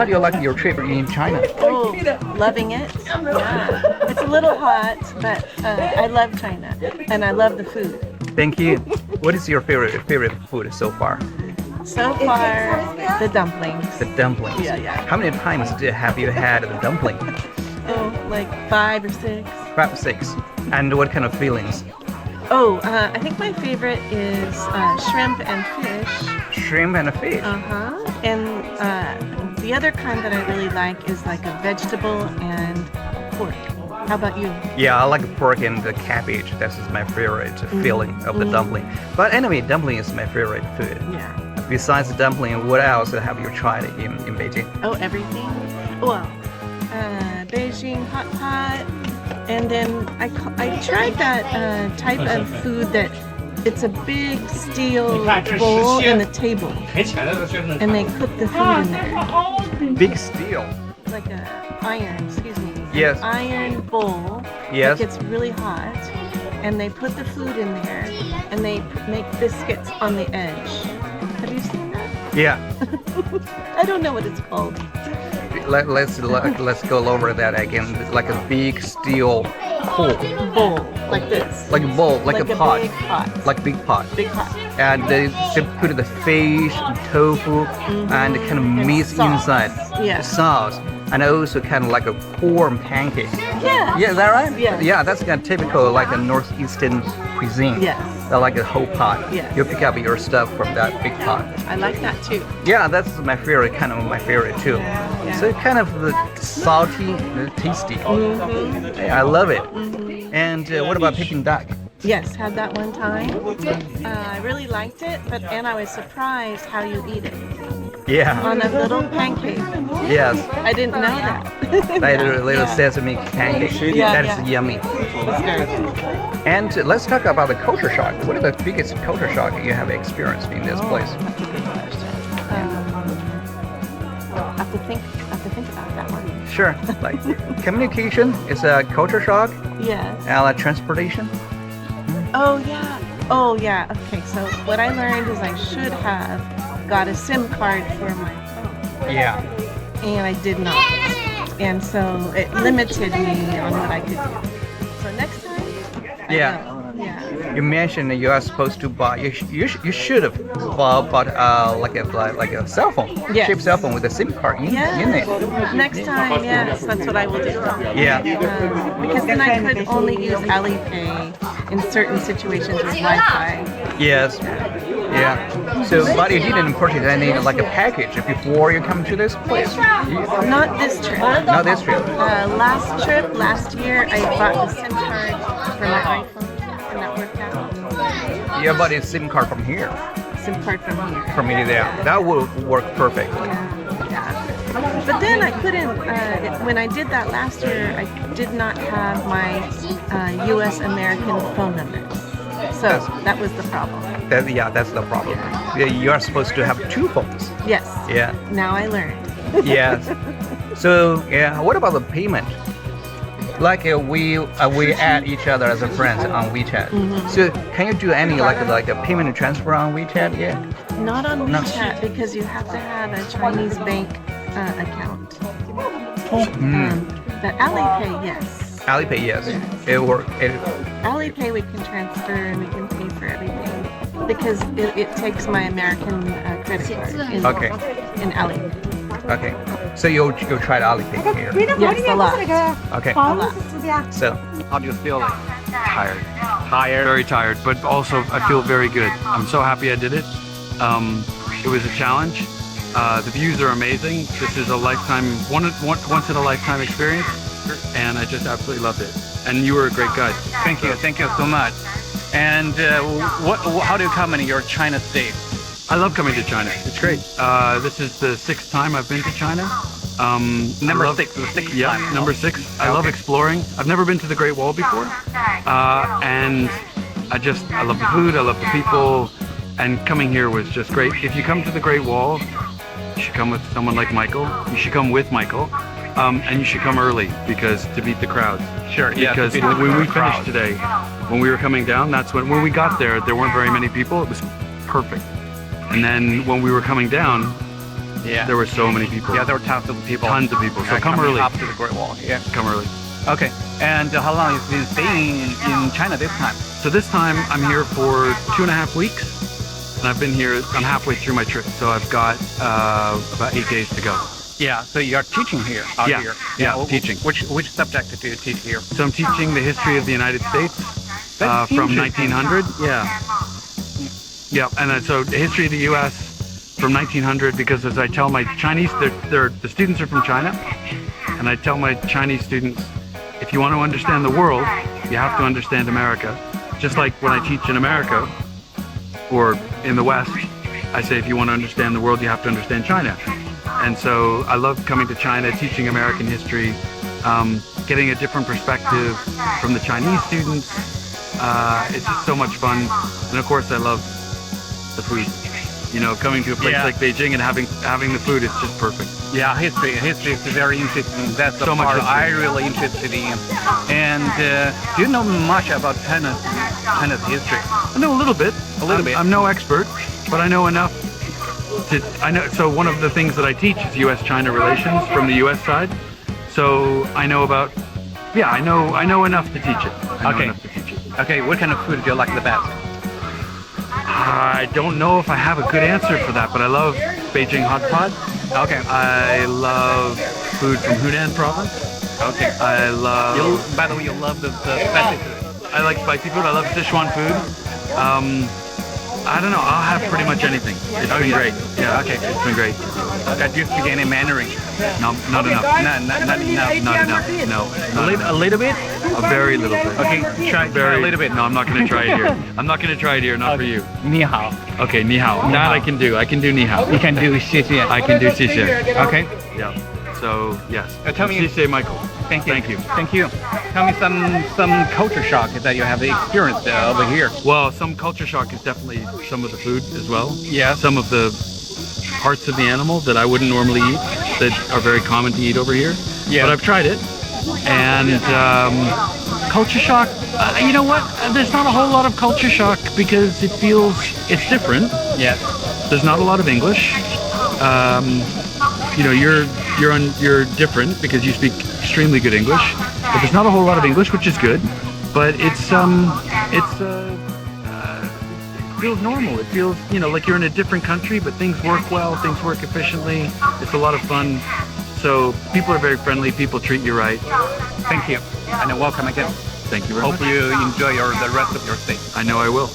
how do you like your trip in China? Oh, loving it. Yeah. It's a little hot, but I love China and I love the food. Thank you. What is your favorite food so far? So far, the dumplings. The dumplings. Yeah. How many times have you had the dumpling? Oh, like 5 or 6. 5 or 6. And what kind of feelings? Oh, I think my favorite is shrimp and fish. Shrimp and fish. And the other kind that I really like is like a vegetable and pork. How about you? Yeah, I like pork and the cabbage. That's my favorite feeling of the dumpling. But anyway, dumpling is my favorite food. Yeah. Besides the dumpling, what else have you tried in Beijing? Oh, everything? Well, Beijing hot pot. And then I tried that type of food that it's a big steel bowl and a table. And they cook the food in there. Big steel? Like a iron, excuse me. Yes. An iron bowl. Yes. That gets really hot. And they put the food in there and they make biscuits on the edge. Have you seen that? Yeah. I don't know what it's called. Let's go over that again. Like a big steel bowl, like this. like a bowl, like a pot, big pot. like a big pot. Big pot. And they put the fish, and tofu, and kind of meat inside. Yeah. Sauce, and also kind of like a corn pancake. Yeah. Yeah, is that right? Yeah. Yeah, that's kind of typical like a northeastern cuisine. Yes. Like a whole pot. Yes. You pick up your stuff from that big pot. I like that too. Yeah, that's my favorite, kind of my favorite too. Yeah. So kind of salty, tasty. Yeah, I love it. And what about Peking duck? Yes, had that one time. I really liked it, and I was surprised how you eat it. Yeah. On a little pancake. Yes. I didn't know that. Like a little sesame pancake. That's yummy. That's good. And let's talk about the culture shock. What is the biggest culture shock you have experienced in this place? That's a good question. I have to think about that one. Sure. Like communication is a culture shock. Yes. And like transportation. Oh yeah. Okay, so what I learned is I should have got a SIM card for my phone. Yeah. And I did not. And so it limited me on what I could do. So next time. Yeah. You mentioned that you are supposed to buy. You should have bought like a cell phone, cheap cell phone with a SIM card in it. Next time, yes, that's what I will do. Yeah. Because then I could only use Alipay in certain situations with Wi-Fi. Yes. Yeah. So, but you didn't purchase any like a package before you come to this place. Not this trip. Not this trip. Last year, I bought the SIM card for my iPhone, and that worked out. Yeah, but it's SIM card from here. SIM card from here. From here, there. That would work perfect. Yeah. But then I couldn't. When I did that last year, I did not have my U.S. American phone number. So that was the problem. That's the problem. Yeah, you are supposed to have 2 phones. Yes. Yeah. Now I learned. Yes. So yeah, what about the payment? Like we add each other as a friends on WeChat. So can you do any like a payment transfer on WeChat yet? Not on WeChat because you have to have a Chinese bank account. But Alipay, yes. Alipay, yes. It works. Alipay we can transfer and we can pay for everything because it takes my American credit card in Alipay. Okay. So you tried Alipay here? Yes, a lot. Okay. A lot. So how do you feel? Tired. Very tired, but also I feel very good. I'm so happy I did it. It was a challenge. The views are amazing. This is a lifetime, once in a lifetime experience, and I just absolutely loved it. And you were a great guide. Thank you so much. And how do you come in your China stay? I love coming to China. It's great. This is the 6th time I've been to China. Number 6, the 6th yeah, time. number 6. I love exploring. I've never been to the Great Wall before, and I love the food. I love the people, and coming here was just great. If you come to the Great Wall, you should come with someone like Michael. You should come with Michael, and you should come early to beat the crowd. Sure. Yeah. Because when we finished today, when we were coming down, that's when we got there. There weren't very many people. It was perfect. And then when we were coming down, Yeah. there were so many people. Yeah, there were tons of people. Tons of people. So come coming early. up to the Great Wall. Yeah. Come early. Okay. And how long have you been staying in China this time? So this time I'm here for 2.5 weeks, and I've been here. I'm halfway through my trip, so I've got about 8 days to go. Yeah. So you're teaching here. Out Yeah, here. yeah, teaching. Which subject do you teach here? So I'm teaching the history of the United States That's from interesting. 1900. Yeah. Yeah, and then, so the history of the U.S. from 1900, because as I tell my Chinese, the students are from China, and I tell my Chinese students, if you want to understand the world, you have to understand America. Just like when I teach in America or in the West, I say if you want to understand the world, you have to understand China. And so I love coming to China, teaching American history, getting a different perspective from the Chinese students. It's just so much fun. And of course I love the food. You know, coming to a place Yeah. like Beijing and having the food is just perfect. Yeah, history is very interesting. That's the So much part history. I really interested in. And do you know much about China's history? I know a little bit. Bit. I'm no expert, but I know enough I know. So one of the things that I teach is U.S.-China relations from the U.S. side. So I know about. Yeah, I know enough to teach it. I know Okay. enough to teach it. Okay, what kind of food do you like the best? I don't know if I have a good answer for that, but I love Beijing hot pot. Okay. I love food from Hunan province. Okay. I love. By the way, you love the spicy food. I like spicy food. I love Sichuan food. I don't know. I'll have pretty much anything. It's been great. Yeah. Okay. It's been great. Do you speak any Mandarin? No, not enough. Not enough. Not enough. No. A little bit? A very little bit. Okay, try a little bit. No, I'm not going to try it here. I'm not going to try it here. Not for you. 你好. Okay, ni hao. That I can do. I can do ni hao. You can do 谢谢. I can do xie. Okay. Yeah. So yes. Tell me- Xie, Michael. Thank you. Thank you. Thank you. Tell me some culture shock that you have experienced over here. Well, some culture shock is definitely some of the food as well. Yeah. Some of the parts of the animal that I wouldn't normally eat that are very common to eat over here. Yeah. But I've tried it. And culture shock, you know what? There's not a whole lot of culture shock because it's different. Yeah. There's not a lot of English. You know, you're different because you speak extremely good English. But there's not a whole lot of English, which is good. But it feels normal. It feels, you know, like you're in a different country, but things work well, things work efficiently. It's a lot of fun. So people are very friendly. People treat you right. Thank you. And welcome again. Thank you very Hope much. you enjoy the rest of your stay. I know I will.